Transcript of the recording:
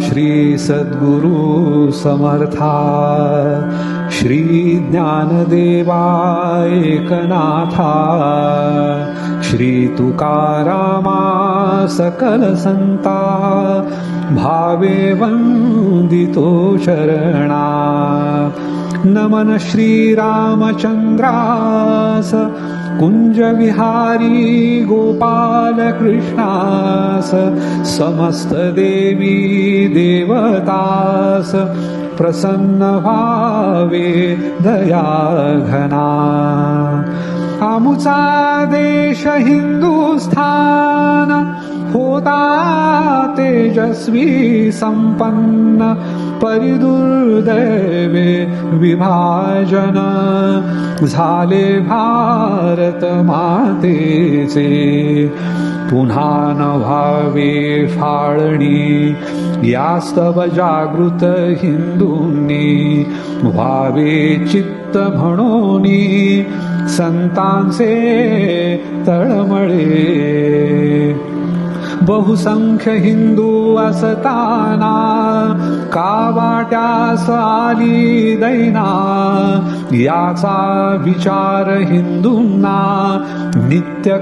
श्री सद्गुरु समर्था श्री ज्ञानदेवा एकनाथा श्री तुकारामा सकल संता भावे वंदितो शरणा नमन श्री रामचंद्रास कुंज विहारी गोपाल कृष्णास समस्त देवी देवतास प्रसन्न भावे दया घना आमुचा देश हिंदुस्थान होता तेजस्वी संपन्न परिदुर्दैवे विभाजन झाले भारत मातेचे पुन्हा न व्हावे फाळणी यास्तव जागृत हिंदूंनी व्हावे चित्त म्हणोनी संतांचे तळमळे बहुसंख्य हिंदू असताना का वाट्यास आली दैना याचा विचार हिंदूंना नित्य